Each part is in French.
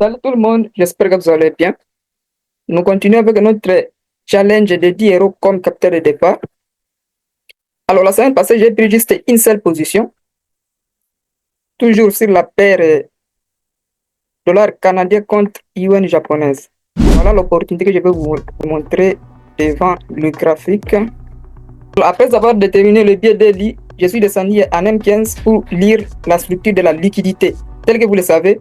Salut tout le monde, j'espère que vous allez bien. Nous continuons avec notre challenge de 10 euros comme capital de départ. Alors la semaine passée, j'ai pris juste une seule position, toujours sur la paire dollar canadien contre yuan japonaise. Voilà l'opportunité que je vais vous montrer devant le graphique. Après avoir déterminé le biais daily, je suis descendu en M15 pour lire la structure de la liquidité. Tel que vous le savez,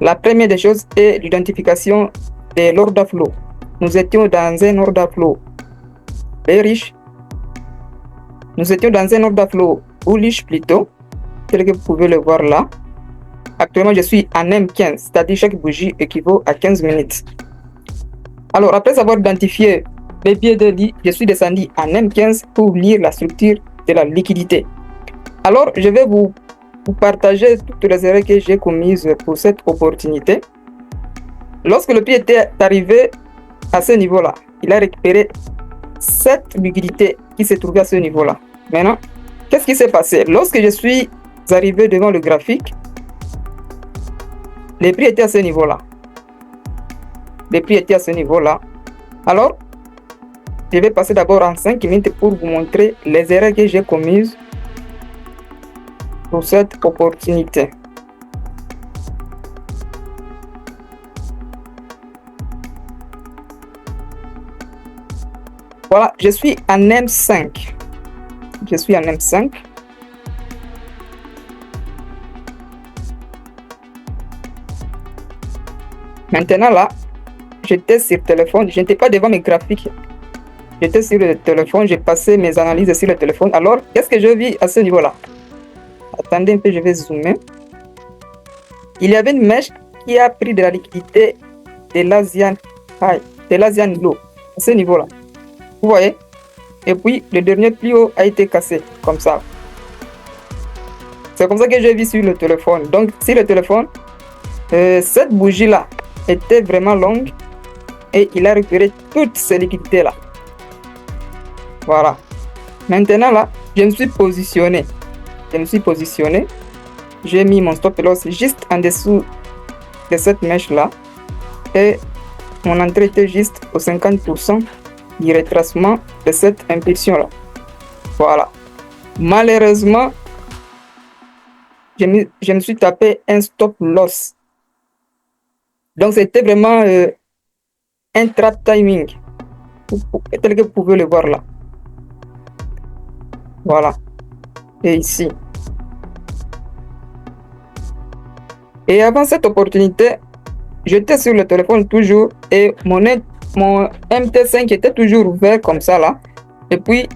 la première des choses est l'identification de l'order flow. Nous étions dans un order flow bearish. Nous étions dans un order flow bullish plutôt, tel que vous pouvez le voir là. Actuellement, je suis en M15, c'est-à-dire chaque bougie équivaut à 15 minutes. Alors, après avoir identifié les biais de lit, je suis descendu en M15 pour lire la structure de la liquidité. Alors, je vais vous partager toutes les erreurs que j'ai commises pour cette opportunité. Lorsque le prix était arrivé à ce niveau-là, il a récupéré cette liquidité qui se trouvait à ce niveau-là. Maintenant, qu'est-ce qui s'est passé? Lorsque je suis arrivé devant le graphique, les prix étaient à ce niveau-là. Les prix étaient à ce niveau-là. Alors, je vais passer d'abord en 5 minutes pour vous montrer les erreurs que j'ai commises pour cette opportunité. Voilà, je suis en M5. Je suis en M5. Maintenant là, j'étais sur le téléphone, je n'étais pas devant mes graphiques. J'étais sur le téléphone, j'ai passé mes analyses sur le téléphone. Alors, qu'est-ce que je vis à ce niveau-là? Attendez un peu, je vais zoomer. Il y avait une mèche qui a pris de la liquidité de l'Asian High, de l'Asian Low, à ce niveau-là. Vous voyez? Et puis, le dernier plus haut a été cassé, comme ça. C'est comme ça que j'ai vu sur le téléphone. Donc, sur le téléphone, cette bougie-là était vraiment longue et il a récupéré toutes ces liquidités-là. Voilà. Maintenant, là, je me suis positionné. J'ai mis mon stop loss juste en dessous de cette mèche-là. Et mon entrée était juste au 50% du retracement de cette impulsion-là. Voilà. Malheureusement, je me suis tapé un stop loss. Donc, c'était vraiment un trap timing, tel que vous pouvez le voir là. Voilà. Et ici. Et avant cette opportunité, j'étais sur le téléphone toujours et mon MT5 était toujours ouvert comme ça là. Et puis,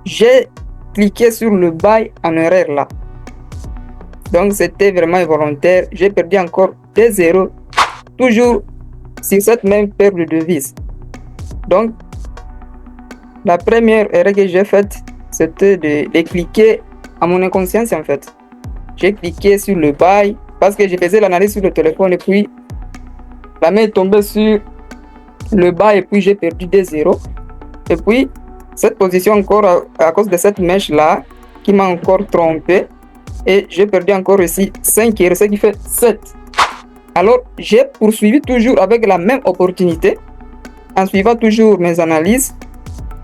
j'ai cliqué sur le buy en horaire là. Donc, c'était vraiment involontaire. J'ai perdu encore des zéros, toujours sur cette même paire de devises. Donc, la première erreur que j'ai faite, c'était de cliquer à mon inconscience en fait. J'ai cliqué sur le buy parce que je faisais l'analyse sur le téléphone et puis la main est tombée sur le buy et puis j'ai perdu des zéros. Et puis, cette position encore à cause de cette mèche là qui m'a encore trompé et j'ai perdu encore ici 5 euros, ce qui fait 7. Alors, j'ai poursuivi toujours avec la même opportunité en suivant toujours mes analyses.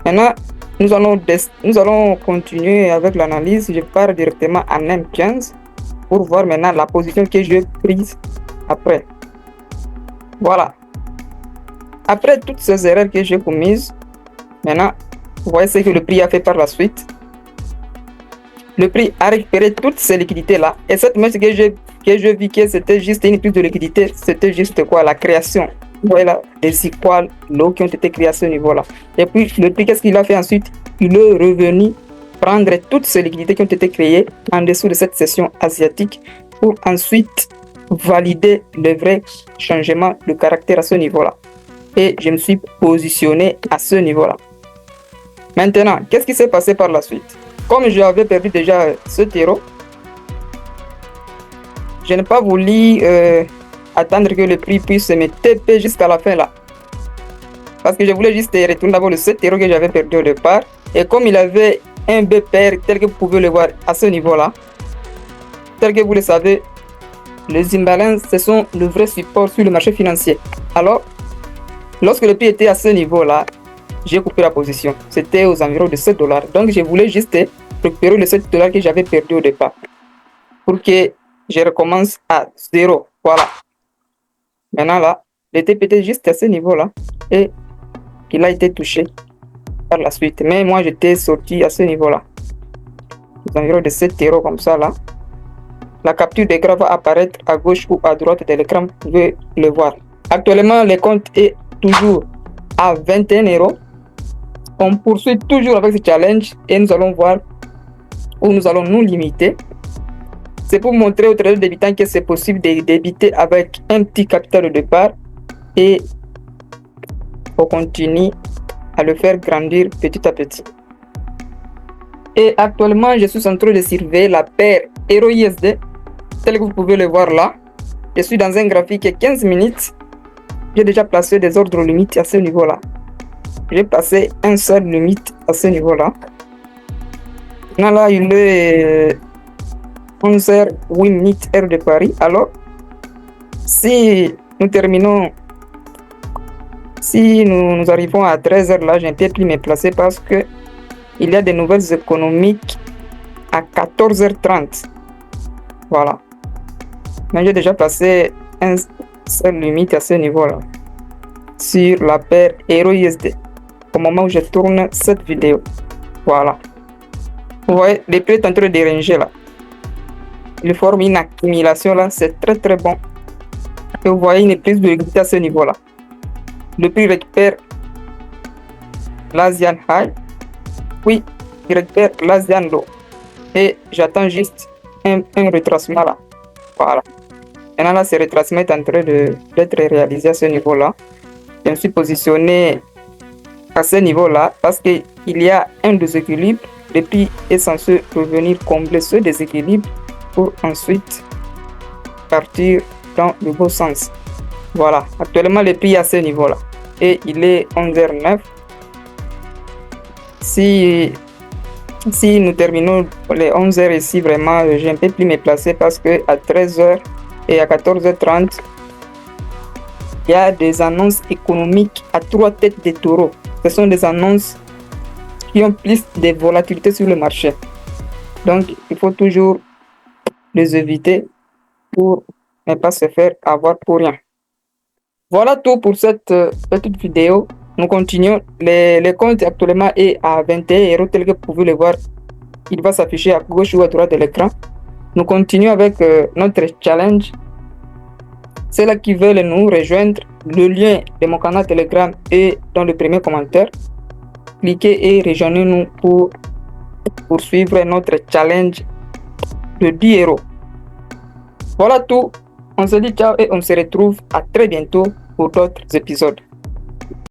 Maintenant, nous allons continuer avec l'analyse. Je pars directement en M15 pour voir maintenant la position que j'ai prise après. Voilà. Après toutes ces erreurs que j'ai commises, maintenant, vous voyez ce que le prix a fait par la suite. Le prix a récupéré toutes ces liquidités là. Et cette mèche que je vis que c'était juste une prise de liquidité, c'était juste quoi? La création. Voilà, des equal low qui ont été créés à ce niveau-là. Et puis, le prix, qu'est-ce qu'il a fait ensuite? Il est revenu prendre toutes ces liquidités qui ont été créées en dessous de cette session asiatique pour ensuite valider le vrai changement de caractère à ce niveau-là. Et je me suis positionné à ce niveau-là. Maintenant, qu'est-ce qui s'est passé par la suite? Comme j'avais perdu déjà 7 euros, je n'ai pas voulu attendre que le prix puisse me TP jusqu'à la fin là. Parce que je voulais juste retourner d'abord le 7 euros que j'avais perdu au départ. Et comme il avait un BPR tel que vous pouvez le voir à ce niveau là, tel que vous le savez, Les imbalances, ce sont le vrai support sur le marché financier. Alors, lorsque le prix était à ce niveau-là, j'ai coupé la position. C'était aux environs de 7 $. Donc, je voulais juste récupérer les 7 $ que j'avais perdu au départ pour que je recommence à zéro. Voilà. Maintenant, là, le TP était juste à ce niveau-là et il a été touché par la suite. Mais moi, j'étais sorti à ce niveau-là. Aux environs de 7 € comme ça, là. La capture d'écran va apparaître à gauche ou à droite de l'écran. Vous pouvez le voir. Actuellement, le compte est toujours à 21 €. On poursuit toujours avec ce challenge et nous allons voir où nous allons nous limiter. C'est pour montrer aux traders débutants que c'est possible de débuter avec un petit capital de départ et on continue à le faire grandir petit à petit. Et actuellement, je suis en train de surveiller la paire EURUSD, tel que vous pouvez le voir là. Je suis dans un graphique 15 minutes. J'ai déjà placé des ordres limites à ce niveau-là. J'ai placé un seul limite à ce niveau-là. Là, il est 11h08 minutes heure de Paris. Alors, si nous terminons, si nous arrivons à 13h là, je ne peux plus me placer parce que il y a des nouvelles économiques à 14h30. Voilà. Mais j'ai déjà placé un seul limite à ce niveau-là sur la paire EURUSD au moment où je tourne cette vidéo. Voilà. Vous voyez, le prix est en train de déranger là. Il forme une accumulation là, c'est très très bon. Et vous voyez une prise de liquidité à ce niveau-là. Le prix récupère l'Asian High. Oui, il récupère l'Asian Low. Et j'attends juste un retracement là. Voilà. Maintenant là, ce retracement est en train d'être réalisé à ce niveau-là. Je me suis positionné à ce niveau-là parce qu'il y a un déséquilibre. Le prix est censé revenir combler ce déséquilibre pour ensuite partir dans le bon sens. Voilà, actuellement le prix est à ce niveau-là et il est 11h09. Si nous terminons les 11h ici, vraiment, je ne peux plus me placer parce que à 13h et à 14h30, il y a des annonces économiques à 3 têtes de taureau. Ce sont des annonces qui ont plus de volatilité sur le marché. Donc, il faut toujours les éviter pour ne pas se faire avoir pour rien. Voilà tout pour cette petite vidéo. Nous continuons. Le compte actuellement est à 21 € tel que vous pouvez le voir. Il va s'afficher à gauche ou à droite de l'écran. Nous continuons avec notre challenge. Ceux-là qui veulent nous rejoindre, le lien de mon canal Telegram est dans le premier commentaire. Cliquez et rejoignez-nous pour poursuivre notre challenge de 10 €. Voilà tout. On se dit ciao et on se retrouve à très bientôt pour d'autres épisodes.